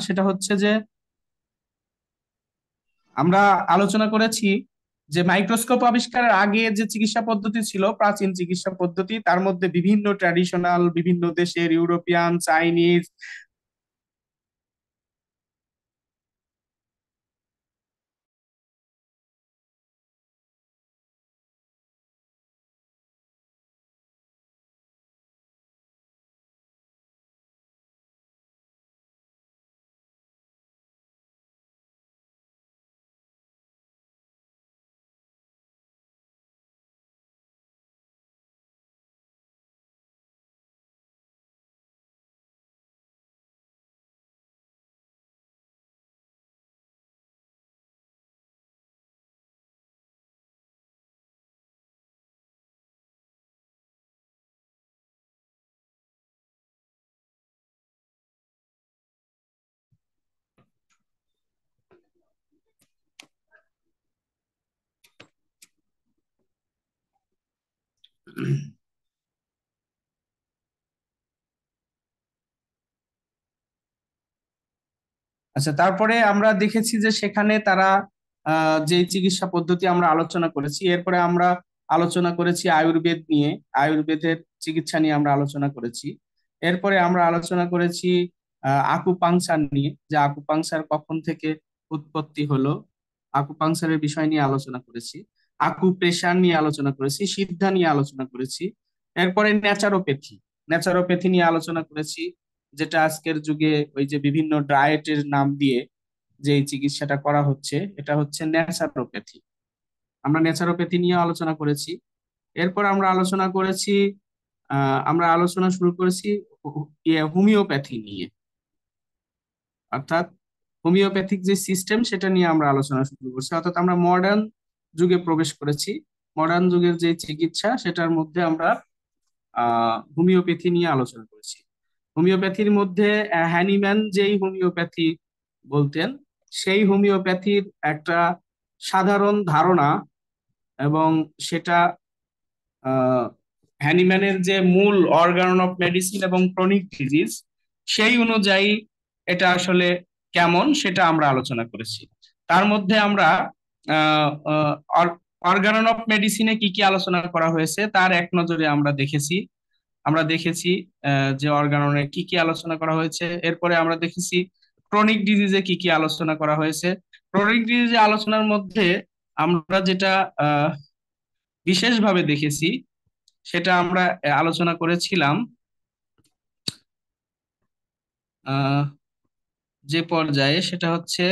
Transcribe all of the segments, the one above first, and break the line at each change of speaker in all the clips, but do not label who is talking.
সেটা হচ্ছে যে আমরা আলোচনা করেছি যে মাইক্রোস্কোপ আবিষ্কারের আগে যে চিকিৎসা পদ্ধতি ছিল, প্রাচীন চিকিৎসা পদ্ধতি, তার মধ্যে বিভিন্ন ট্র্যাডিশনাল, বিভিন্ন দেশের, ইউরোপিয়ান, চাইনিজ। আচ্ছা, তারপরে আমরা দেখেছি যে সেখানে তারা যে চিকিৎসা পদ্ধতি আমরা আলোচনা করেছি, এরপরে আমরা আলোচনা করেছি আয়ুর্বেদ নিয়ে। আয়ুর্বেদের চিকিৎসা নিয়ে আমরা আলোচনা করেছি। এরপরে আমরা আলোচনা করেছি আকুপাংচার নিয়ে, যে আকুপাংচার কখন থেকে উৎপত্তি হলো, আকুপাংচারের বিষয় নিয়ে আলোচনা করেছি। আকুপ্রেশার নিয়ে আলোচনা করেছি, সিদ্ধা নিয়ে আলোচনা করেছি। এরপরে ন্যাচারোপ্যাথি, ন্যাচারোপ্যাথি নিয়ে আলোচনা করেছি, যেটা আজকের যুগে ওই যে বিভিন্ন ডায়েটের নাম দিয়ে যে এই চিকিৎসাটা করা হচ্ছে, এটা হচ্ছে ন্যাচারোপ্যাথি। আমরা ন্যাচারোপ্যাথি নিয়ে আলোচনা করেছি। এরপর আমরা আলোচনা করেছি, আমরা আলোচনা শুরু করেছি হোমিওপ্যাথি নিয়ে, অর্থাৎ হোমিওপ্যাথিক যে সিস্টেম সেটা নিয়ে আমরা আলোচনা শুরু করছি। অর্থাৎ আমরা মডার্ন যুগে প্রবেশ করেছি। মডার্ন যুগের যে চিকিৎসা সেটার মধ্যে আমরা হোমিওপ্যাথি নিয়ে আলোচনা করেছি। হোমিওপ্যাথির মধ্যে হ্যানিম্যান যেই হোমিওপ্যাথি বলতেন, সেই হোমিওপ্যাথির একটা সাধারণ ধারণা, এবং সেটা হ্যানিম্যানের যে মূল অর্গান অফ মেডিসিন এবং ক্রনিক ডিজিজ, সেই অনুযায়ী এটা আসলে কেমন সেটা আমরা আলোচনা করেছি। তার মধ্যে আমরা অর্গান অফ মেডিসিনে কি কি আলোচনা করা হয়েছে তার এক নজরে আমরা দেখেছি যে অর্গাননে কি কি আলোচনা করা হয়েছে। এরপরে আমরা দেখেছি ক্রনিক ডিজিজে কি কি আলোচনা করা হয়েছে। ক্রনিক ডিজিজে আলোচনার মধ্যে আমরা যেটা আহ বিশেষভাবে দেখেছি সেটা আমরা আলোচনা করেছিলাম আহ যে পর্যায়ে, সেটা হচ্ছে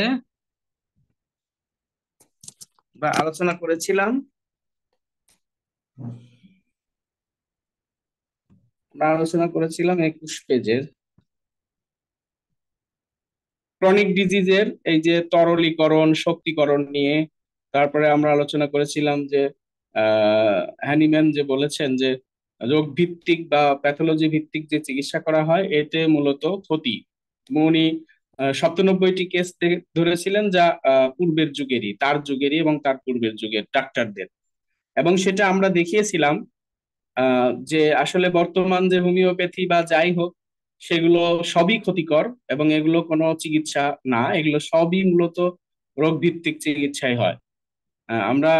বা আলোচনা করেছিলাম, আমরা আলোচনা করেছিলাম 21 পেজের ক্রনিক ডিজিজের এই যে তরলীকরণ, শক্তিকরণ নিয়ে। তারপরে আমরা আলোচনা করেছিলাম যে হ্যানিম্যান যে বলেছেন যে রোগ ভিত্তিক বা প্যাথোলজি ভিত্তিক যে চিকিৎসা করা হয় এতে মূলত ক্ষতি। এবং উনি 97টি কেস ধরেছিলেন, যা পূর্বের যুগেরই, তার যুগেরই এবং তার পূর্বের যুগের ডাক্তারদের। এবং সেটা আমরা দেখিয়েছিলাম যে আসলে বর্তমান যে হোমিওপ্যাথি বা যাই হোক, সেগুলো সবই ক্ষতিকর এবং এগুলো কোনো চিকিৎসা না, এগুলো সবই মূলত রোগ ভিত্তিক চিকিৎসাই হয়। আমরা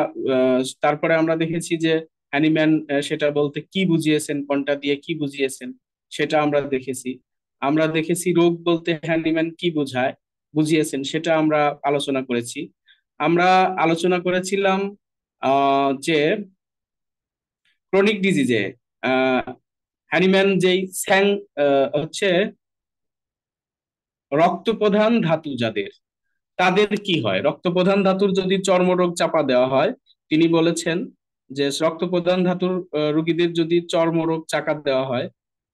তারপরে আমরা দেখেছি যে হ্যানিম্যান সেটা বলতে কি বুঝিয়েছেন, কোনটা দিয়ে কি বুঝিয়েছেন সেটা আমরা দেখেছি। আমরা দেখেছি রোগ বলতে হ্যানিম্যান কি বুঝিয়েছেন সেটা আমরা আলোচনা করেছি। আমরা আলোচনা করেছিলাম যে ক্রনিক ডিজিজে হ্যানিম্যান যেই স্যাং হচ্ছে রক্ত প্রধান ধাতু যাদের, তাদের কি হয়, রক্ত প্রধান ধাতুর যদি চর্মরোগ চাপা দেওয়া হয়, তিনি বলেছেন যে রক্ত প্রধান ধাতুর রোগীদের যদি চর্মরোগ চাপা দেওয়া হয়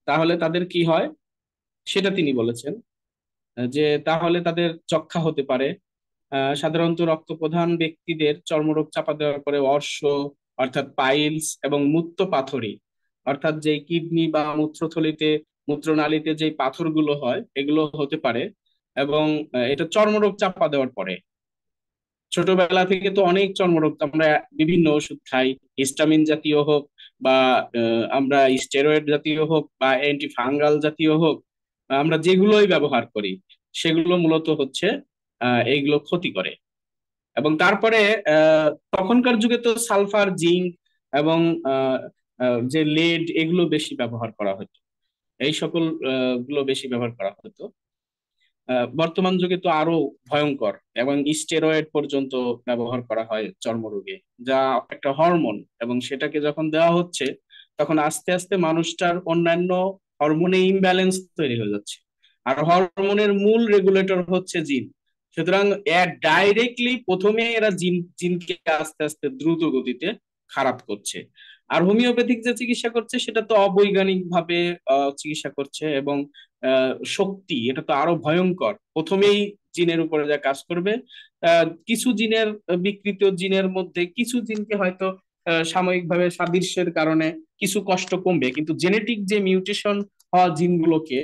তাহলে তাদের কি হয়, সেটা তিনি বলেছেন। যে তাহলে তাদের যক্ষ্মা হতে পারে। সাধারণত রক্ত প্রধান ব্যক্তিদের চর্মরোগ চাপা দেওয়ার পরে অর্শ, অর্থাৎ পাইলস, এবং মূত্রপাথড়ী, অর্থাৎ যে কিডনি বা মূত্রথলিতে, মূত্রনালীতে যে পাথরগুলো হয় এগুলো হতে পারে। এবং এটা চর্মরোগ চাপা দেওয়ার পরে, ছোটবেলা থেকে তো অনেক চর্মরোগ আমরা বিভিন্ন ওষুধ খাই, হিস্টামিন জাতীয় হোক বা আমরা স্টেরয়েড জাতীয় হোক বা অ্যান্টি ফাঙ্গাল জাতীয় হোক, আমরা যেগুলোই ব্যবহার করি, সেগুলো মূলত হচ্ছে এইগুলো ক্ষতি করে। এবং তারপরে তখনকার যুগে তো সালফার, জিঙ্ক এবং আহ, যে লেড এগুলো বেশি ব্যবহার করা হতো, এই সকল গুলো বেশি ব্যবহার করা হতো। বর্তমান যুগে তো আরো ভয়ঙ্কর, এবং স্টেরয়েড পর্যন্ত ব্যবহার করা হয় চর্মরোগে, যা একটা হরমোন, এবং সেটাকে যখন দেওয়া হচ্ছে তখন আস্তে আস্তে মানুষটার অন্যান্য হরমোনে ইমব্যালেন্স তৈরি হয়ে যাচ্ছে। আর হরমোনের মূল রেগুলেটর হচ্ছে জিন। সুতরাং এর ডাইরেক্টলি প্রথমে এরা জিনকে আস্তে আস্তে দ্রুত গতিতে খারাপ করছে। আর হোমিওপ্যাথিক যে চিকিৎসা করছে সেটা তো অবৈজ্ঞানিক ভাবে চিকিৎসা করছে, এবং শক্তি এটা তো আরো ভয়ঙ্কর। প্রথমেই জিনের উপরে যা কাজ করবে, কিছু জিনের, বিকৃত জিনের মধ্যে কিছু জিনকে হয়তো সাময়িকভাবে সাদৃশ্যের কারণে কিছু কষ্ট কমবে, কিন্তু জেনেটিক যে মিউটেশন হওয়া জিনগুলোকে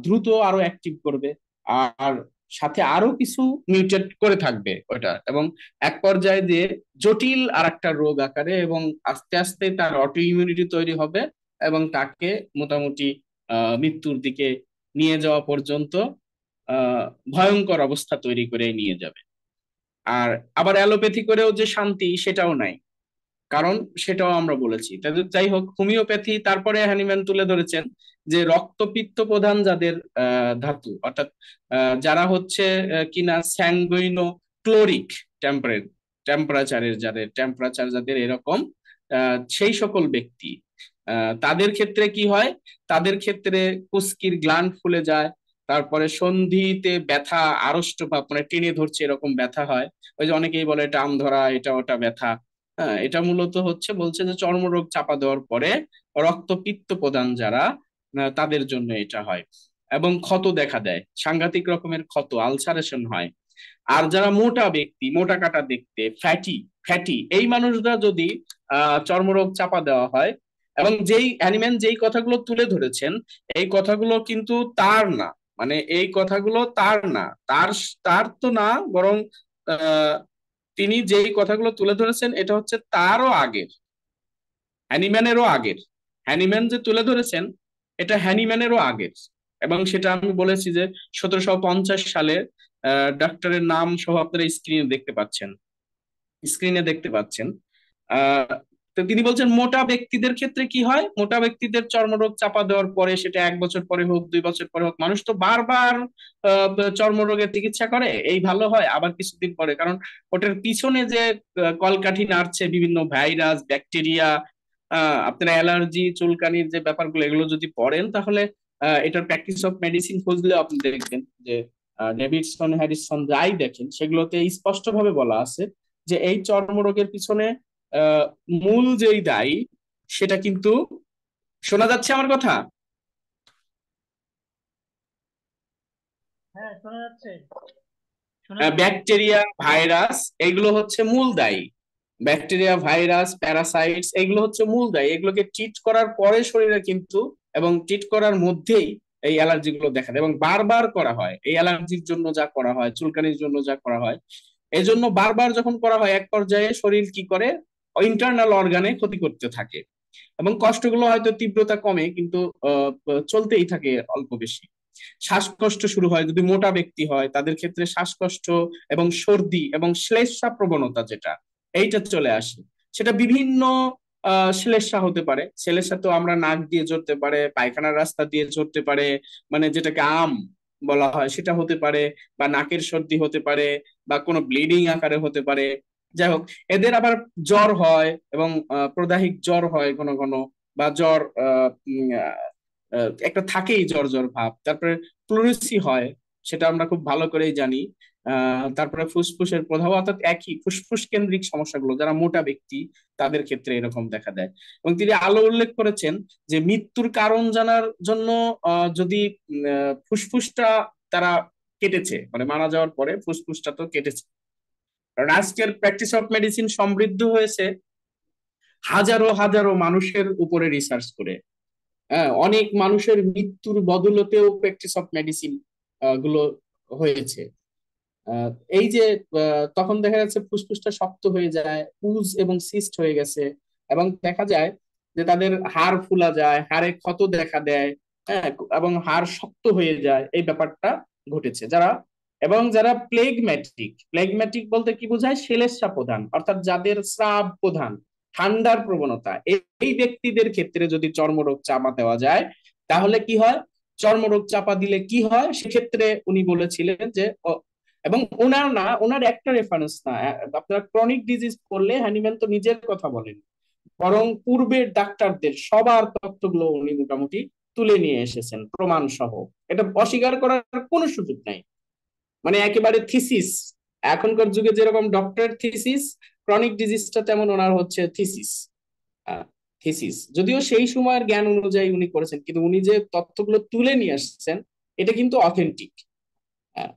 দ্রুত আরো অ্যাক্টিভ করবে। আর সাথে আরো কিছু মিউটেট করে থাকবে ওটা, এবং এক পর্যায়ে যে জটিল আর একটা রোগ আকারে, এবং আস্তে আস্তে তার অটো ইমিউনিটি তৈরি হবে, এবং তাকে মোটামুটি মৃত্যুর দিকে নিয়ে যাওয়া পর্যন্ত আহ ভয়ঙ্কর অবস্থা তৈরি করে নিয়ে যাবে। আর আবার অ্যালোপ্যাথি করেও যে শান্তি সেটাও নাই, কারণ সেটাও আমরা বলেছি। তাদের যাই হোক, হোমিওপ্যাথি তারপরে হ্যানিম্যান তুলে ধরেছেন যে রক্তপিত্ত প্রধান যাদের ধাতু, অর্থাৎ যারা হচ্ছে কিনা স্যাঙ্গুইনো ক্লোরিক টেম্পারেট টেম্পারেচারের, যাদের টেম্পারেচার যাদের এরকম, সেই সকল ব্যক্তি, তাদের ক্ষেত্রে কি হয়, তাদের ক্ষেত্রে কুস্কির গ্ল্যান্ড ফুলে যায়, তারপরে সন্ধিতে ব্যথা, আড়ষ্ট ভাব, মানে টেনে ধরছে এরকম ব্যথা হয়। ওই যে অনেকেই বলে টান ধরা, এটা ওটা ব্যথা। হ্যাঁ, এটা মূলত হচ্ছে, বলছে যে চর্মরোগ চাপা দেওয়ার পরে রক্তপিত্ত প্রদান যারা, তাদের জন্য এটা হয়। এবং ক্ষত দেখা দেয়, সাংঘাতিক রকমের ক্ষত, আলসারেশন হয়। আর যারা মোটা ব্যক্তি, মোটা কাটা দেখতে, ফ্যাটি ফ্যাটি এই মানুষরা যদি চর্মরোগ চাপা দেওয়া হয়, এবং যেই অ্যানিম্যান যেই কথাগুলো তুলে ধরেছেন, এই কথাগুলো কিন্তু তার না, মানে এই কথাগুলো তার না, তার তার তো না, বরং আহ তিনি যেই কথাগুলো তুলে ধরেছেন এটা হচ্ছে তারও আগের, হ্যানিম্যানেরও আগের। হ্যানিম্যান যে তুলে ধরেছেন এটা হ্যানিম্যানেরও আগের। এবং সেটা আমি বলেছি যে 1750 সালে, ডাক্তারের নাম সহ আপনারা স্ক্রিনে দেখতে পাচ্ছেন। আহ তো তিনি বলছেন মোটা ব্যক্তিদের ক্ষেত্রে কি হয়, মোটা ব্যক্তিদের চর্মরোগ চাপা দেওয়ার পরে, সেটা 1 বছর পরে হোক, 2 বছর পরে হোক, মানুষ তো বারবার চর্মরোগের চিকিৎসা করে, এই ভালো হয় আবার কিছুদিন পরে, কারণ ওটার পিছনে যে কলকাঠি নাড়ছে বিভিন্ন ভাইরাস, ব্যাকটেরিয়া, আপনার অ্যালার্জি, চুলকানির যে ব্যাপারগুলো, এগুলো যদি পড়েন তাহলে এটার প্র্যাকটিস অফ মেডিসিন খুঁজলে আপনি দেখবেন যে ডেভিডসন, হ্যারিসন যাই দেখেন সেগুলোতে স্পষ্ট ভাবে বলা আছে যে এই চর্মরোগের পিছনে আহ মূল যেই দায়ী, সেটা কিন্তু, শোনা যাচ্ছে আমার কথা?
হ্যাঁ, শোনা যাচ্ছে। শুনে যাচ্ছে।
ব্যাকটেরিয়া, ভাইরাস, এগুলো হচ্ছে মূল দায়ী। ব্যাকটেরিয়া, ভাইরাস, প্যারাসাইটস এগুলো হচ্ছে মূল দায়ী। এগুলোকে ট্রিট করার পরে শরীরে কিন্তু, এবং ট্রিট করার মধ্যেই এই অ্যালার্জি গুলো দেখা দেয়, এবং বারবার করা হয় এই অ্যালার্জির জন্য যা করা হয়, চুলকানির জন্য যা করা হয়, এই জন্য বারবার যখন করা হয় এক পর্যায়ে শরীর কি করে, ইন্টারনাল অর্গানে ক্ষতি করতে থাকে, এবং কষ্টগুলো হয়তো তীব্রতা কমে, কিন্তু চলতেই থাকে অল্প বেশি। শ্বাসকষ্ট শুরু হয় যদি মোটা ব্যক্তি হয়, তাদের ক্ষেত্রে শ্বাসকষ্ট এবং সর্দি এবং শ্লেষ্মা প্রবণতা যেটা, এইটা চলে আসে। সেটা বিভিন্ন শ্লেষ্মা হতে পারে। শ্লেষ্মা তো আমরা নাক দিয়ে ঝরতে পারে, পায়খানার রাস্তা দিয়ে ঝরতে পারে, মানে যেটাকে বলা হয় সেটা হতে পারে, বা নাকের সর্দি হতে পারে, বা কোনো ব্লিডিং আকারে হতে পারে। যাই হোক, এদের আবার জ্বর হয়, এবং প্রদাহিক জ্বর হয় ঘন ঘন, বা জ্বর একটা থাকেই জ্বর জ্বর ভাব। তারপরে প্লুরিসি হয়, সেটা আমরা খুব ভালো করেই জানি। তারপরে ফুসফুসের প্রধান, অর্থাৎ একই ফুসফুস কেন্দ্রিক সমস্যাগুলো যারা মোটা ব্যক্তি তাদের ক্ষেত্রে এরকম দেখা দেয়। এবং তিনি আলো উল্লেখ করেছেন যে মৃত্যুর কারণ জানার জন্য যদি ফুসফুসটা তারা কেটেছে, মানে মারা যাওয়ার পরে ফুসফুসটা তো কেটেছে, কারণ আজকের প্র্যাকটিস অফ মেডিসিন সমৃদ্ধ হয়েছে হাজারো হাজারো মানুষের উপরে রিসার্চ করে। হ্যাঁ, অনেক মানুষের মৃত্যুর বদলতেও প্র্যাকটিস অফ মেডিসিন গুলো হয়েছে। আহ, এই যে তখন দেখা যাচ্ছে ফুসফুসটা শক্ত হয়ে যায়, পুজ এবং সিস্ট হয়ে গেছে, এবং দেখা যায় যে তাদের হাড় ফুলা যায়, হাড়ে ক্ষত দেখা দেয়। হ্যাঁ, এবং হাড় শক্ত হয়ে যায়, এই ব্যাপারটা ঘটেছে যারা প্লেগম্যাটিক, প্লেগম্যাটিক বলতে কি বোঝায়, শ্লেষ্মা প্রধান, অর্থাৎ যাদের স্রাব প্রধান, ঠান্ডার প্রবণতা, এই ব্যক্তিদের ক্ষেত্রে যদি চর্মরোগ চাপা দেওয়া যায় তাহলে কি হয়, চর্মরোগ চাপা দিলে কি হয় সেক্ষেত্রে উনি বলেছিলেন যে এবং ওনার একটা রেফারেন্স না, আপনারা ক্রনিক ডিজিজ করলে হ্যানিম্যান তো নিজের কথা বলেন, বরং পূর্বের ডাক্তারদের সবার তথ্যগুলো উনি মোটামুটি তুলে নিয়ে এসেছেন প্রমাণ সহ। এটা অস্বীকার করার কোনো সুযোগ নাই, মানে একেবারে থিসিস। এখনকার যুগে যেরকম ডক্টরের থিসিস, ক্রনিক ডিজিজটা তেমন ওনার হচ্ছে থিসিস। থিসিস যদিও সেই সময়ের জ্ঞান অনুযায়ী উনি করেছেন, কিন্তু উনি যে তথ্যগুলো তুলে নিয়ে আসছেন এটা কিন্তু অথেন্টিক।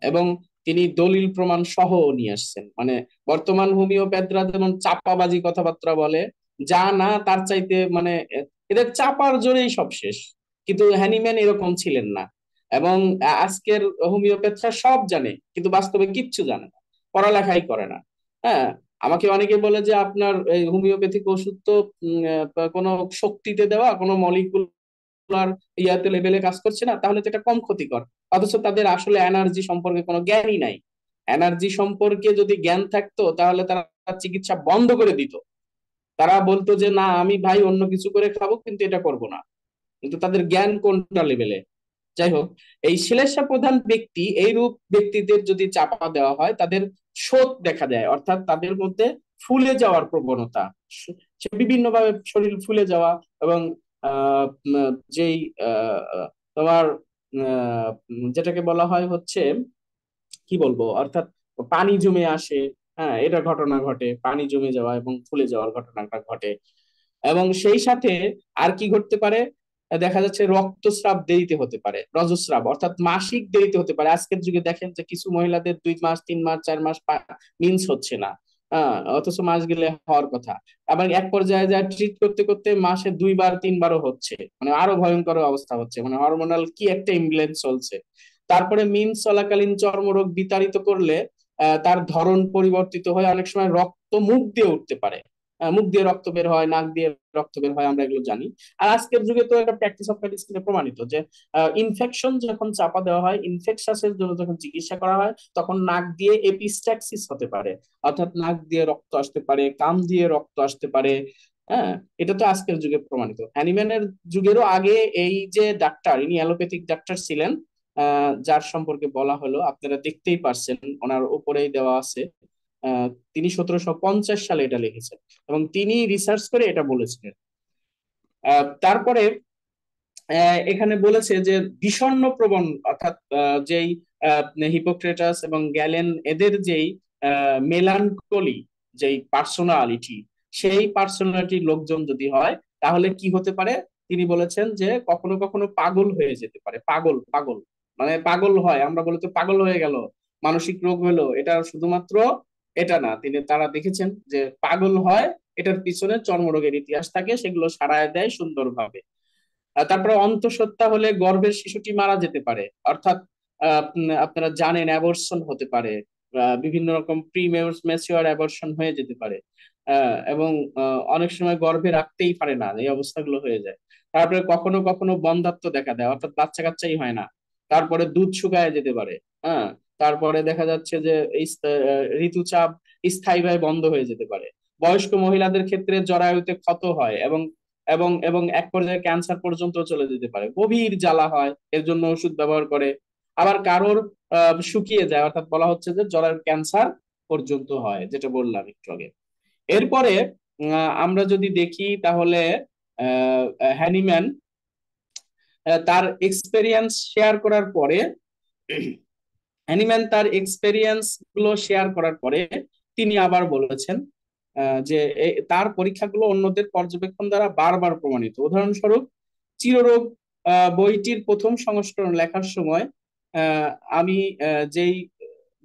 এবং তিনি দলিল প্রমাণ সহ নিয়ে আসছেন। মানে বর্তমান হোমিওপ্যাথরা যেমন চাপাবাজি কথাবার্তা বলে, যা না তার চাইতে, মানে এদের চাপার জোরেই সব শেষ, কিন্তু হ্যানিম্যান এরকম ছিলেন না। এবং আজকের হোমিওপ্যাথরা সব জানে কিন্তু বাস্তবে কিচ্ছু জানে না, পড়ালেখাই করে না। হ্যাঁ, আমাকে অনেকে বলে যে আপনার এই হোমিওপ্যাথিক ওষুধ তো কোনো শক্তিতে দেওয়া, কোনো মলিকুলার ইয়াতে লেভেলে কাজ করছে না, তাহলে তো এটা কম ক্ষতিকর। অথচ তাদের আসলে এনার্জি সম্পর্কে কোনো জ্ঞানই নাই। এনার্জি সম্পর্কে যদি জ্ঞান থাকতো তাহলে তারা চিকিৎসা বন্ধ করে দিত। তারা বলতো যে না আমি ভাই অন্য কিছু করে খাবো কিন্তু এটা করব না। কিন্তু তাদের জ্ঞান কোনটা লেভেলে। যাই হোক, এই শ্লেষ্মা প্রধান ব্যক্তি, এইরূপ ব্যক্তিদের যদি চাপা দেওয়া হয় তাদের শোথ দেখা যায়, অর্থাৎ তাদের মধ্যে ফুলে যাওয়ার প্রবণতা, সে বিভিন্ন ভাবে শরীর ফুলে যাওয়া এবং যেই তোমার যেটাকে বলা হয় হচ্ছে কি বলবো, অর্থাৎ পানি জমে আসে। হ্যাঁ, এটা ঘটনা ঘটে, পানি জমে যাওয়া এবং ফুলে যাওয়ার ঘটনাটা ঘটে। এবং সেই সাথে আর কি ঘটতে পারে, দেখা যাচ্ছে রক্তস্রাব দেরিতে হতে পারে, রজস্রাব অর্থাৎ মাসিক দেরিতে হতে পারে। আজকের যুগে দেখেন যে কিছু মহিলাদের 2 মাস 3 মাস 4 মাস মিন্স হচ্ছে না, অথচ মাস গেলে হওয়ার কথা। আবার এক পর্যায়ে যায় ট্রিট করতে করতে মাসে 2 বার 3বারও হচ্ছে, মানে আরো ভয়ঙ্কর অবস্থা হচ্ছে, মানে হরমোনাল কি একটা ইমব্যালেন্স চলছে। তারপরে মিন্স চলাকালীন চর্মরোগ বিতাড়িত করলে তার ধরন পরিবর্তিত হয়ে অনেক সময় রক্ত মুখ দিয়ে উঠতে পারে, মুখ দিয়ে রক্ত বের হয়, নাক দিয়ে রক্ত বের হয়, আমরা এগুলো জানি। আর আজকের যুগে তো এটা প্র্যাকটিস অফ মেডিসিনে প্রমাণিত যে ইনফেকশন যখন চাপা দেওয়া হয়, ইনফেকশনের জন্য যখন চিকিৎসা করা হয় তখন নাক দিয়ে এপিস্ট্যাক্সিস হতে পারে, অর্থাৎ নাক দিয়ে রক্ত আসতে পারে, কান দিয়ে রক্ত আসতে পারে। হ্যাঁ, এটা তো আজকের যুগে প্রমাণিত। হ্যানিম্যানের যুগেরও আগে এই যে ডাক্তার, ইনি অ্যালোপ্যাথিক ডাক্তার ছিলেন, যার সম্পর্কে বলা হলো আপনারা দেখতেই পারছেন, ওনার উপরেই দেওয়া আছে। তিনি 1750 সালে এটা লিখেছেন এবং তিনি রিসার্চ করে এটা বলেছিলেন। তারপরে এখানে বলেছে যে বিষণ্ণ প্রবণ, অর্থাৎ যেই হিপোক্রেটাস এবং গ্যালেন এদের যেই মেলানকলি, যেই পার্সোনালিটি, সেই পার্সোনালিটির লোকজন যদি হয় তাহলে কি হতে পারে, তিনি বলেছেন যে কখনো কখনো পাগল হয়ে যেতে পারে। পাগল পাগল মানে পাগল হয়, আমরা বলি তো পাগল হয়ে গেল, মানসিক রোগ হলো, এটা শুধুমাত্র এটা না, তারা দেখেছেন যে পাগল হয়, এটার পিছনে চর্মরোগের ইতিহাস থাকে, সেগুলো সারায় দেয় সুন্দরভাবে। তারপরে অন্তঃসত্ত্বা হলে গর্ভের শিশুটি মারা যেতে পারে, অর্থাৎ আপনারা জানেন অ্যাবর্শন হতে পারে, বিভিন্ন রকম প্রি ম্যাচিওর অ্যাবর্শন হয়ে যেতে পারে, এবং অনেক সময় গর্ভে রাখতেই পারে না, এই অবস্থাগুলো হয়ে যায়। তারপরে কখনো কখনো বন্ধ্যাত্ব দেখা দেয়, অর্থাৎ বাচ্চা কাচ্চাই হয় না। তারপরে দুধ শুকায় যেতে পারে। হ্যাঁ, তারপরে দেখা যাচ্ছে যে এই ঋতুচাপ স্থায়ীভাবে বন্ধ হয়ে যেতে পারে। বয়স্ক মহিলাদের ক্ষেত্রে জরায়ুতে ক্ষত হয় এবং এবং এবং এক পর্যায়ে ক্যান্সার পর্যন্ত চলে যেতে পারে, গভীর জ্বালা হয়, এর জন্য ওষুধ ব্যবহার করে। আবার কারোর শুকিয়ে যায়, অর্থাৎ বলা হচ্ছে যে জরায়ুর ক্যান্সার পর্যন্ত হয়, যেটা বললাম একটু আগে। এরপরে আমরা যদি দেখি তাহলে হ্যানিম্যান তার এক্সপেরিয়েন্স শেয়ার করার পরে হ্যানিম্যান তার এক্সপেরিয়েন্স গুলো শেয়ার করার পরে তিনি আবার বলেছেন যে তার পরীক্ষাগুলো অন্যদের পর্যবেক্ষণ দ্বারা বারবার প্রমাণিত। উদাহরণস্বরূপ চিররোগ বইটির প্রথম সংস্করণ লেখার সময় আহ, আমি যেই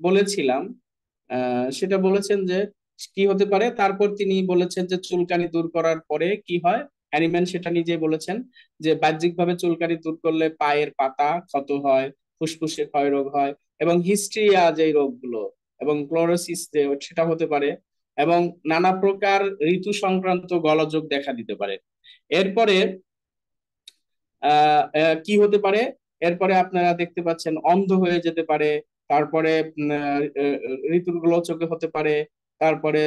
বলেছিলাম, সেটা বলেছেন যে কি হতে পারে, তারপর তিনি বলেছেন যে চুলকানি দূর করার পরে কি হয়। হ্যানিম্যান সেটা নিজে বলেছেন যে বাহ্যিকভাবে চুলকানি দূর করলে পায়ের পাতা ক্ষত হয়, ফুসফুসে ক্ষয়রোগ হয় এবং হিস্ট্রিয়া যে রোগগুলো এবং ক্লোরোসিস যে সেটা হতে পারে এবং নানা প্রকার ঋতু সংক্রান্ত গলযোগ দেখা দিতে পারে। এরপরে কি হতে পারে, এরপরে আপনারা দেখতে পাচ্ছেন অন্ধ হয়ে যেতে পারে। তারপরে ঋতুর গোলযোগে হতে পারে। তারপরে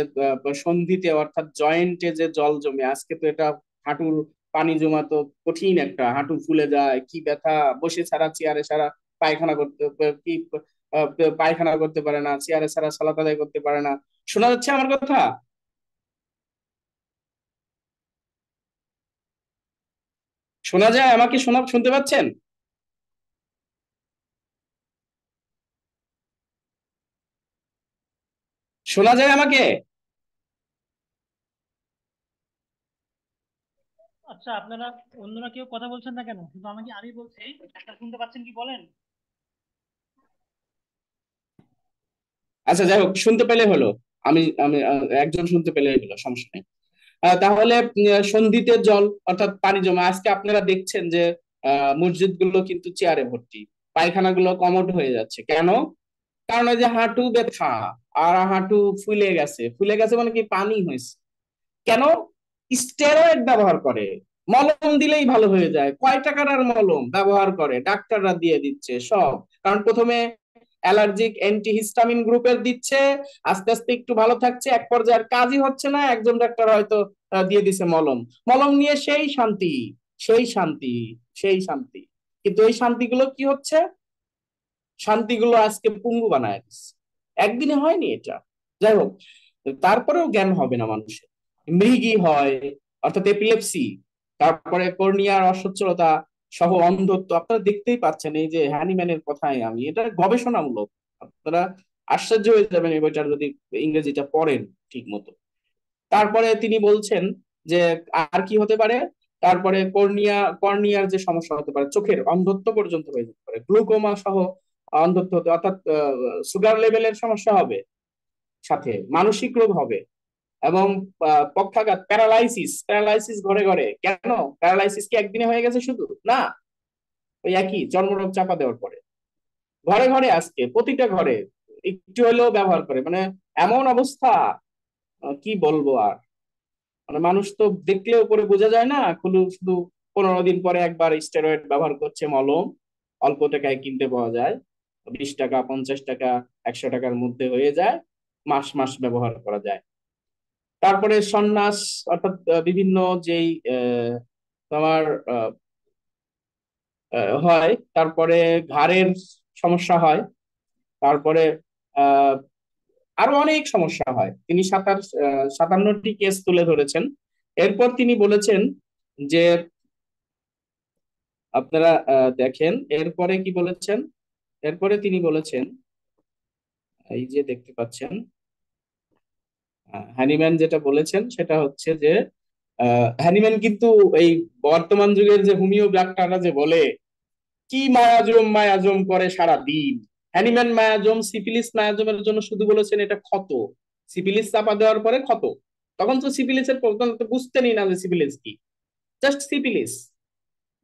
সন্ধিতে অর্থাৎ জয়েন্টে যে জল জমে, আজকে তো এটা হাঁটুর পানি জমা তো কঠিন, একটা হাঁটু ফুলে যায়, কি ব্যথা, বসে ছাড়া চেয়ারে ছাড়া পায়খানা করতে কি পায়খানা করতে পারে না, চেয়ারে ছাড়া সালাত আদায় করতে পারে না। শোনা যাচ্ছে আমার কথা? শোনা যায় আমাকে? শুনতে পাচ্ছেন? শোনা যায় আমাকে?
আচ্ছা, আপনারা অন্যরা কেউ কথা বলছেন না কেন? শুধু আমাকে আমি বলছি, একটা শুনতে পাচ্ছেন কি বলেন?
আচ্ছা, যাই হোক, শুনতে পেলে হলো। আমি আমি একজন শুনতে পেলে হলো, সমস্যা নেই। তাহলে সন্ধিতে জল অর্থাৎ পানি জমা, আজকে আপনারা দেখছেন যে মসজিদ গুলো কিন্তু চেয়ারে ভর্তি, পায়খানা গুলো কমোড হয়ে যাচ্ছে। কেন? কারণ ওই যে হাঁটু ব্যথা আর হাঁটু ফুলে গেছে, ফুলে গেছে মানে কি, পানি হয়েছে। কেন? স্টেরয়েড ব্যবহার করে। মলম দিলেই ভালো হয়ে যায়, কয় টাকার আর মলম ব্যবহার করে, ডাক্তাররা দিয়ে দিচ্ছে সব। কারণ প্রথমে অ্যালার্জিক অ্যান্টিহিস্টামিন গ্রুপের দিচ্ছে, আস্তে আস্তে একটু ভালো থাকছে, এক পর্যায়ে আর কাজই হচ্ছে না, একজন ডাক্তার হয়তো দিয়ে দিছে মলম। মলম নিয়ে সেই শান্তি, সেই শান্তি, সেই শান্তি। কিন্তু এই শান্তিগুলো কি হচ্ছে? শান্তিগুলো আজকে পঙ্গু বানায় দিচ্ছে। একদিনে হয়নি এটা। যাই হোক, তারপরেও জ্ঞান হবে না মানুষের, মৃগী হয় অর্থাৎ এপিলেপসি, তারপরে কর্নিয়ার অসচ্ছলতা সহ অন্ধত্ব। আপনারা দেখতেই পাচ্ছেন, এই যে হ্যানিম্যানের কথাই, আমি এটা গবেষণামূলক, আপনারা আশ্চর্য হয়ে যাবেন এই বইটার যদি ইংরেজিটা পড়েন ঠিক মতো। তারপরে তিনি বলছেন যে আর কি হতে পারে, তারপরে কর্নিয়ার যে সমস্যা হতে পারে, চোখের অন্ধত্ব পর্যন্ত হয়ে যেতে পারে, গ্লুকোমা সহ অন্ধত্ব হতে, অর্থাৎ সুগার লেভেলের সমস্যা হবে, সাথে মানসিক রোগ হবে, এবং পক্ষাঘাত, প্যারালাইসিস, প্যারালাইসিস ঘরে ঘরে। কেন? প্যারালাইসিস কি একদিনে হয়ে গেছে শুধু? না, ওই একই চর্মরোগ চাপা দেওয়ার পরে ঘরে ঘরে, আজকে প্রতিটা ঘরে একটু হলেও ব্যবহার করে, মানে এমন অবস্থা, কি বলবো আর। মানে মানুষ তো দেখলেও পরে বোঝা যায় না, শুধু শুধু 15 দিন পরে একবার স্টেরয়েড ব্যবহার করছে, মলম অল্প টাকায় কিনতে পাওয়া যায়, 20 টাকা, 50 টাকা, 100 টাকার মধ্যে হয়ে যায়, মাস মাস ব্যবহার করা যায়। তারপরে সন্ন্যাস, অর্থাৎ বিভিন্ন যেই তোমার আহ, হয়, তারপরে ঘাড়ের সমস্যা হয়, তারপরে আহ আরো অনেক সমস্যা হয়। তিনি 57টি কেস তুলে ধরেছেন। এরপর তিনি বলেছেন যে আপনারা দেখেন এরপরে কি বলেছেন। এরপরে তিনি বলেছেন, এই যে দেখতে পাচ্ছেন, হ্যানিম্যান যেটা বলেছেন সেটা হচ্ছে যে হ্যানিম্যান কিন্তু এই বর্তমান যুগের যে হোমিও ডাক্তাররা যে বলে কি মায়াজম মায়াজম করে সারা দিন, হ্যানিম্যান মায়াজম, সিফিলিস মায়াজমের জন্য শুধু বলেছেন এটা ক্ষত, সিফিলিস চাপা দেওয়ার পরে ক্ষত। তখন তো সিফিলিসের প্রথম তো বুঝতেনই না যে সিফিলিস কি, জাস্ট সিফিলিস,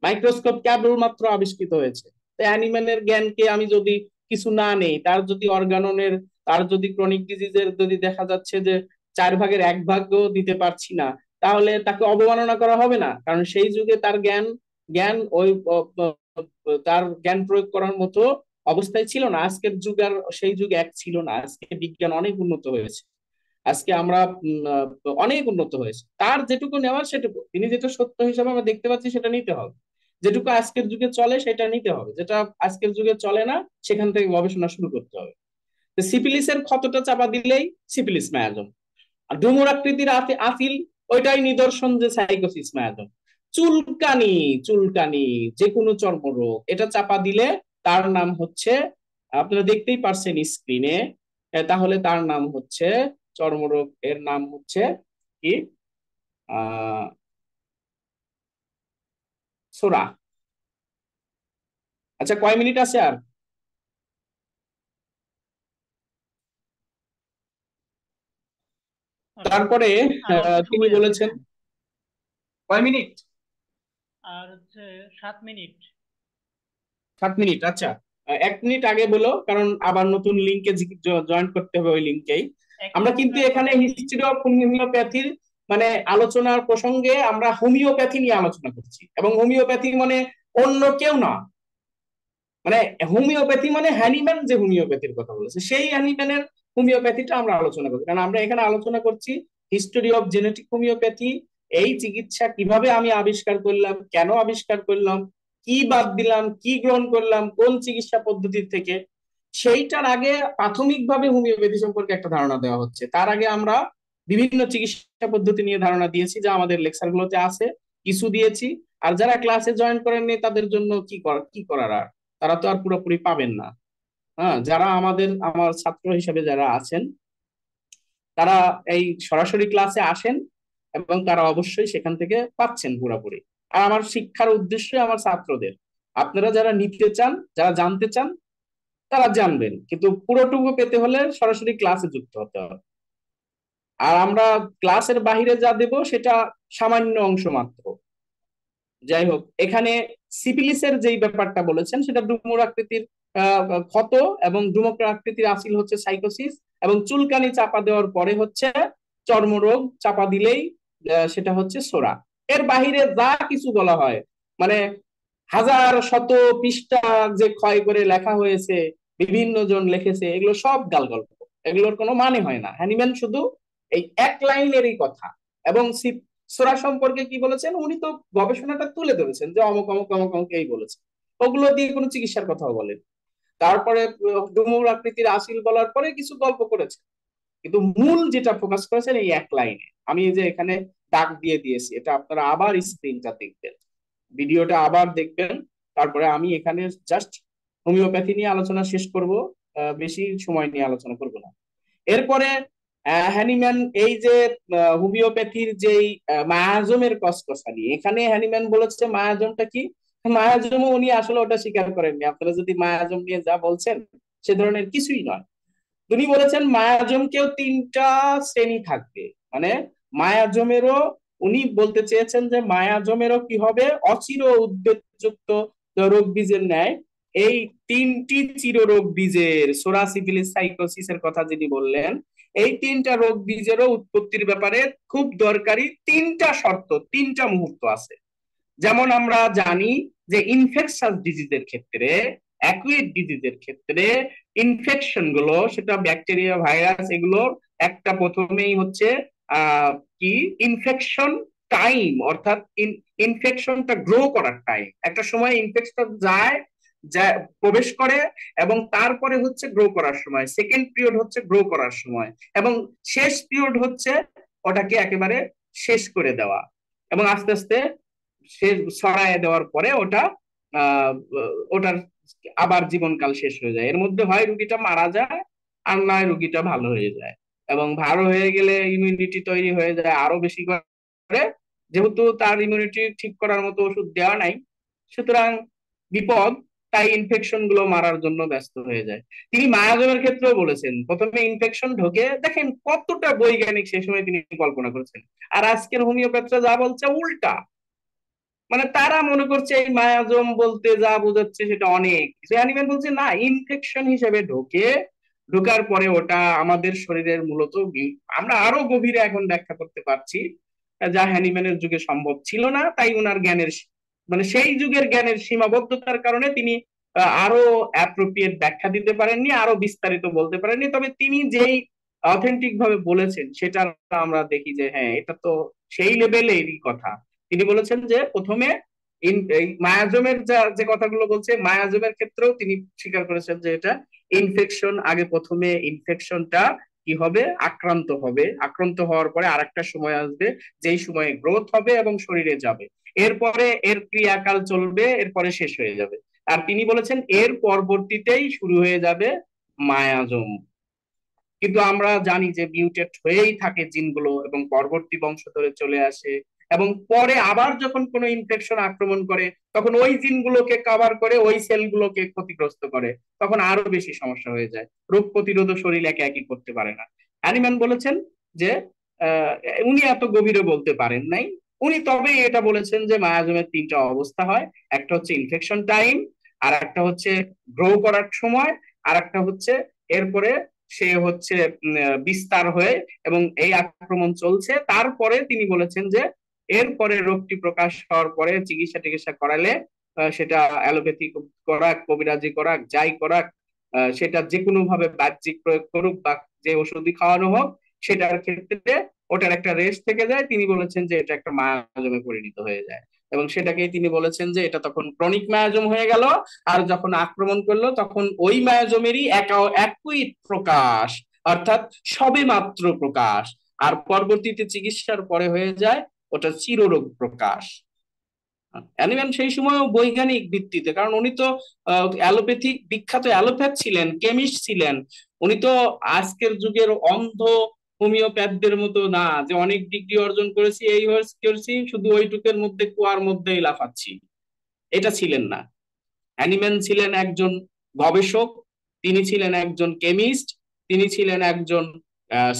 মাইক্রোস্কোপ কেবল মাত্র আবিষ্কৃত হয়েছে। তো অ্যানিম্যালের জ্ঞানকে আমি যদি কিছু না নেই, তার যদি অর্গাননের, তার যদি ক্রনিক ডিজিজের যদি দেখা যাচ্ছে যে 4 ভাগের 1 ভাগও দিতে পারছি না, তাহলে তাকে অবমাননা করা হবে না? কারণ সেই যুগে তার জ্ঞান জ্ঞান ওই তার জ্ঞান প্রয়োগ করার মতো অবস্থায় ছিল না। আজকের যুগ আর সেই যুগ এক ছিল না। আজকে বিজ্ঞান অনেক উন্নত হয়েছে, আজকে আমরা অনেক উন্নত হয়েছে। তার যেটুকু নেওয়ার সেটুকু, তিনি যেটা সত্য হিসাবে আমরা দেখতে পাচ্ছি সেটা নিতে হবে। যেটুকু আজকের যুগে চলে সেটা নিতে হবে, যেটা আজকের যুগে চলে না সেখান থেকে গবেষণা শুরু করতে হবে। তো সিপিলিসের ক্ষতটা চাপা দিলেই সিপিলিস মায়াজম। আর ডুমুর আকৃতির আফিল, ওইটাই নিদর্শন যে সাইকোসিস মায়াজম। চুলকানি, চুলকানি, যে কোনো চর্মরোগ, এটা চাপা দিলে তার নাম হচ্ছে, আপনারা দেখতেই পারছেন স্ক্রিনে, তাহলে তার নাম হচ্ছে, চর্মরোগ এর নাম হচ্ছে কি, আহ সোরা। আচ্ছা, কয় মিনিট আছে আর?
আর
তারপরে
আর অল্প
তিনি
সময় আছে,
বলেছেন,
হ্যাঁ।
কয় মিনিট?
আর হচ্ছে 7 মিনিট।
7 মিনিট, আচ্ছা। 1 মিনিট আগে বলো, কারণ আবার নতুন লিঙ্কে জয়েন করতে হবে, ওই লিঙ্কেই।
এক
আমরা
মিনিট
কিন্তু
পর
এখানে
1 মিনিট।
হিস্ট্রি অফ হোমিওপ্যাথির মানে আলোচনার প্রসঙ্গে আমরা হোমিওপ্যাথি নিয়ে আলোচনা করছি, এবং হোমিওপ্যাথি মানে অন্য কেউ না, মানে হোমিওপ্যাথি মানে হ্যানিম্যান যে হোমিওপ্যাথির কথা বলেছে সেই হ্যানিম্যানের হোমিওপ্যাথিটা আমরা আলোচনা করছি, কারণ আমরা এখানে আলোচনা করছি হিস্টোরি অফ জেনেটিক হোমিওপ্যাথি। এই চিকিৎসা কিভাবে আমি আবিষ্কার করলাম, কেন আবিষ্কার করলাম, কি বাদ দিলাম, কি গ্রহণ করলাম, কোন চিকিৎসা পদ্ধতির থেকে, সেইটার আগে প্রাথমিকভাবে হোমিওপ্যাথি সম্পর্কে একটা ধারণা দেওয়া হচ্ছে। তার আগে আমরা বিভিন্ন চিকিৎসা পদ্ধতি নিয়ে ধারণা দিয়েছি, যা আমাদের লেকচার গুলোতে আছে, কিছু দিয়েছি। আর যারা ক্লাসে জয়েন করেননি তাদের জন্য কি করার আর, তারা তো আর পুরোপুরি পাবেন না। হ্যাঁ, যারা আমার ছাত্র হিসেবে যারা আছেন, তারা এই সরাসরি ক্লাসে আসেন এবং তারা অবশ্যই সেখান থেকে পাচ্ছেন পুরোপুরি। আর আমার শিক্ষার উদ্দেশ্য আমার ছাত্রদের, আপনারা যারা নিতে চান, যারা জানতে চান, তারা জানবেন, কিন্তু পুরোটুকু পেতে হলে সরাসরি ক্লাসে যুক্ত হতে হবে। আর আমরা ক্লাসের বাহিরে যা দেব সেটা সামান্য অংশ মাত্র। যাই হোক, এখানে সিফিলিসের যেই ব্যাপারটা বলেছেন সেটা ডুমুর আকৃতির ক্ষত, এবং ডুমুর আকৃতির আসিল হচ্ছে সাইকোসিস, এবং চুলকানি চাপা দেওয়ার পরে হচ্ছে চর্মরোগ, চাপা দিলেই সেটা হচ্ছে সোরা। এর বাহিরে যা কিছু বলা হয়, মানে হাজার শত পৃষ্ঠা যে ক্ষয় করে লেখা হয়েছে, বিভিন্ন জন লিখেছে, এগুলো সব গাল গল্প, এগুলোর কোনো মানে হয় না। হ্যানিম্যান শুধু এই এক লাইনেরই কথা। এবং সোরা সম্পর্কে কি বলেছেন, উনি তো গবেষণাটা তুলে ধরেছেন যে অমুক অমুক অমুক অমুক এই বলেছে, ওগুলো দিয়ে কোনো চিকিৎসার কথাও বলেন। তারপরে ডুমুর আকৃতির আসিল বলার পরে কিছু গল্প করেছে, কিন্তু মূল যেটা ফোকাস করেছেন এই এক লাইনে। আমি এই যে এখানে দাগ দিয়ে দিয়েছি, এটা আপনারা আবার স্ক্রিনটা দেখবেন, ভিডিওটা আবার দেখবেন। তারপরে আমি এখানে জাস্ট হোমিওপ্যাথি নিয়ে আলোচনা শেষ করব, বেশি সময় নিয়ে আলোচনা করব না। এরপরে হ্যানিম্যান এই যে হোমিওপ্যাথির যেই মায়াজমের কসকসানি, এখানে হ্যানিম্যান বলেছে মায়াজমটা কি। মায়াজম উনি আসলে ওটা স্বীকার করেননি। আপনারা যদি মায়াজম নিয়ে যা বলছেন সে ধরনের কিছুই নয়। তিনি বলেছেন মায়াজমকেও তিনটা শ্রেণী থাকবে, মানে মায়াজমেরও, উনি বলতে চেয়েছেন যে মায়াজমেরও কি হবে, অচির উদ্বেগযুক্ত রোগ বীজের ন্যায় এই তিনটি চিররোগ বীজের, সোরাসিফিলিস সাইকোসিসের কথা যিনি বললেন, এই তিনটা রোগ বীজেরও উৎপত্তির ব্যাপারে খুব দরকারি তিনটা শর্ত, তিনটা মুহূর্ত আছে। যেমন আমরা জানি যে ইনফেকশাস ডিজিজের ক্ষেত্রে, অ্যাকুয়েট ডিজিজের ক্ষেত্রে ইনফেকশন গুলো, সেটা ব্যাকটেরিয়া, ভাইরাস, এগুলোর একটা প্রথমেই হচ্ছে কি ইনফেকশন টাইম, অর্থাৎ ইনফেকশনটা গ্রো করার টাইম। একটা সময় ইনফেকশন যায়, যা প্রবেশ করে, এবং তারপরে হচ্ছে গ্রো করার সময়, সেকেন্ড পিরিয়ড হচ্ছে গ্রো করার সময়, এবং শেষ পিরিয়ড হচ্ছে ওটাকে একেবারে শেষ করে দেওয়া, এবং আস্তে আস্তে শেষ ছড়ায় দেওয়ার পরে ওটা আহ ওটার আবার জীবনকাল শেষ হয়ে যায়। এর মধ্যে হয় রুগীটা মারা যায়, আর নয় রুগীটা ভালো হয়ে যায়। এবং ভালো হয়ে গেলে ইমিউনিটি তৈরি হয়ে যায় আরো বেশি করে, যেহেতু তার ইমিউনিটি ঠিক করার মতো ওষুধ দেওয়া নাই, সুতরাং বিপদ, তাই ইনফেকশন গুলো মারার জন্য ব্যস্ত হয়ে যায়। তিনি মায়াজমের ক্ষেত্রেও বলেছেন প্রথমে ইনফেকশন ঢোকে, দেখেন কতটা বৈজ্ঞানিক সে সময় তিনি কল্পনা করেছেন। আর আজকের হোমিওপ্যাথরা যা বলছে উল্টা, মানে তারা মনে করছে এই মায়াজম বলতে যা বোঝাচ্ছে সেটা অনেক কিছু। অ্যানিম্যাল বলছে না, ইনফেকশন হিসেবে ঢোকে, ঢোকার পরে ওটা আমাদের শরীরের মূলত আমরা আরো গভীরে এখন ব্যাখ্যা করতে পারছি, যা হ্যানিম্যানের যুগে সম্ভব ছিল না। তাই ওনার জ্ঞানের মানে সেই যুগের জ্ঞানের সীমাবদ্ধতার কারণে তিনি আরো অ্যাপ্রোপ্রিয়েট ব্যাখ্যা দিতে পারেননি, আরো বিস্তারিত বলতে পারেননি। তবে তিনি যেই অথেন্টিক ভাবে বলেছেন সেটা আমরা দেখি যে হ্যাঁ, এটা তো সেই লেভেলেরই কথা। তিনি বলেছেন যে প্রথমে এই মায়াজমের যে কথাগুলো বলছে, মায়াজমের ক্ষেত্রেও তিনি স্বীকার করেছেন যে এটা ইনফেকশন, আগে প্রথমে ইনফেকশনটা কি হবে, আক্রান্ত হবে, আক্রান্ত হওয়ার পরে আরেকটা সময় আসবে যেই সময়ে গ্রোথ হবে এবং শরীরে যাবে, এরপরে এর ক্রিয়াকাল চলবে, এরপরে শেষ হয়ে যাবে। আর তিনি বলেছেন এর পরবর্তীতেই শুরু হয়ে যাবে মায়াজম। কিন্তু আমরা জানি যে মিউটেট হয়েই থাকে জিনগুলো এবং পরবর্তী বংশ ধরে চলে আসে, এবং পরে আবার যখন কোনো ইনফেকশন আক্রমণ করে তখন ওই জিনগুলোকে কভার করে ওই সেলগুলোকে ক্ষতিগ্রস্ত করে, তখন আরো বেশি সমস্যা হয়ে যায়, রোগ প্রতিরোধ শরীর একে একই করতে পারে না। হ্যানিম্যান বলেছেন যে আহ, উনি এত গভীরে বলতে পারেন নাই, উনি তবে এটা বলেছেন যে মায়াজমের তিনটা অবস্থা হয়, একটা হচ্ছে ইনফেকশন টাইম, আর একটা হচ্ছে গ্রো করার সময়, আর একটা হচ্ছে এরপরে সে হচ্ছে বিস্তার হয়ে এবং এই আক্রমণ চলছে। তারপরে তিনি বলেছেন যে এরপরে রোগটি প্রকাশ হওয়ার পরে চিকিৎসা টিকিৎসা করালে সেটা অ্যালোপ্যাথি করাক, কবিরাজি করাক, যাই করাক, সেটা যে কোনো ভাবে বাহ্যিক প্রয়োগ করুক বা যে ওষুধই খাওয়ানো হোক, সেটার ক্ষেত্রে ওটার একটা রেস্ট থেকে যায়। তিনি বলেছেন যে এটা একটা মায়াজমে পরিণত হয়ে যায়, এবং সেটাকেই তিনি বলেছেন যে এটা তখন ক্রনিক মায়াজম হয়ে গেল। আর যখন আক্রমণ করলো তখন ওই মায়াজমেরই একই প্রকাশ, অর্থাৎ সবে মাত্র প্রকাশ, আর পরবর্তীতে চিকিৎসার পরে হয়ে যায় ওটা চিররোগ প্রকাশ। অ্যানিম্যান সেই সময় বৈজ্ঞানিক ভিত্তিতে, কারণ উনি তো অ্যালোপ্যাথিক বিখ্যাত অ্যালোপ্যাথ ছিলেন, কেমিস্ট ছিলেন। উনি তো আজকের যুগের অন্ধ হোমিওপ্যাথদের মতো না যে অনেক ডিগ্রি অর্জন করেছি, এই করেছি, শুধু ওইটুকের মধ্যে কুয়ার মধ্যেই লাফাচ্ছি, এটা ছিলেন না। অ্যানিম্যান ছিলেন একজন গবেষক, তিনি ছিলেন একজন কেমিস্ট, তিনি ছিলেন একজন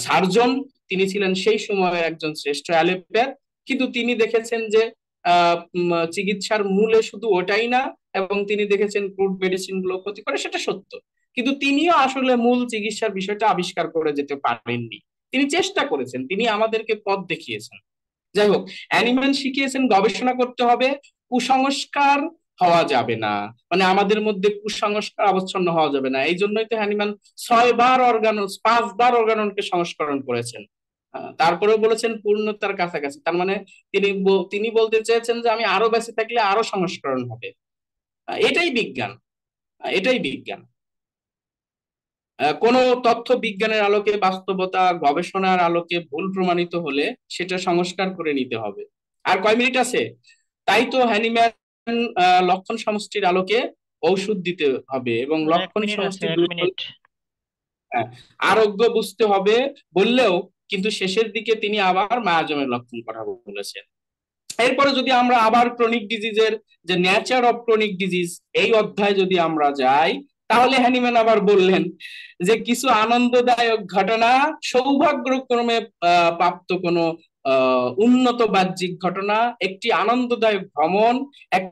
সার্জন, তিনি ছিলেন সেই সময়ের একজন শ্রেষ্ঠ অ্যালোপ্যাথ। কিন্তু তিনি দেখেছেন যে চিকিৎসার মূলে শুধু ওটাই না, এবং তিনি দেখেছেন ক্রুড মেডিসিন গুলো ক্ষতি করে, সেটা সত্য। কিন্তু তিনিও আসলে মূল চিকিৎসার বিষয়টা আবিষ্কার করে যেতে পারেননি। তিনি চেষ্টা করেছেন, তিনি আমাদেরকে পথ দেখিয়েছেন। যাই হোক, অ্যানিম্যান শিখিয়েছেন গবেষণা করতে হবে, কুসংস্কার হওয়া যাবে না, মানে আমাদের মধ্যে কুসংস্কার অবচ্ছন্ন হওয়া যাবে না। এই জন্যই তো হ্যানিম্যান 6 বার অর্গানন, 5 বার অর্গাননকে সংস্করণ করেছেন। তারপরেও বলেছেন পূর্ণতার কাছাকাছি, তার মানে তিনি বলতে চেয়েছেন যে আমি আরো বেঁচে থাকলে আরো সংস্করণ হবে। এটাই বিজ্ঞান, এটাই বিজ্ঞান। কোনো তথ্য বিজ্ঞানের আলোকে, বাস্তবতা গবেষণার আলোকে ভুল প্রমাণিত হলে সেটা সংস্কার করে নিতে হবে। আর কয় মিনিট আছে? তাই তো হ্যানিম্যান লক্ষণ সমষ্টির আলোকে ঔষধ দিতে হবে, এবং
আর এক
লক্ষণ
মিনিট আছে,
সমষ্টি
1 মিনিট।
হ্যাঁ, আরোগ্য বুঝতে হবে বললেও কিন্তু শেষের দিকে তিনি আবার মায়াজমের লক্ষণ কথা বলেছেন। এরপরে যদি আমরা আবার ক্রনিক ডিজিজের যে নেচার অফ ক্রনিক ডিজিজ এই অধ্যায় যদি আমরা যাই, তাহলে হ্যানিম্যান আবার বললেন যে কিছু আনন্দদায়ক ঘটনা, সৌভাগ্যক্রমে প্রাপ্ত কোনো উন্নত বাহ্যিক ঘটনা, একটি আনন্দদায়ক ভ্রমণ, এক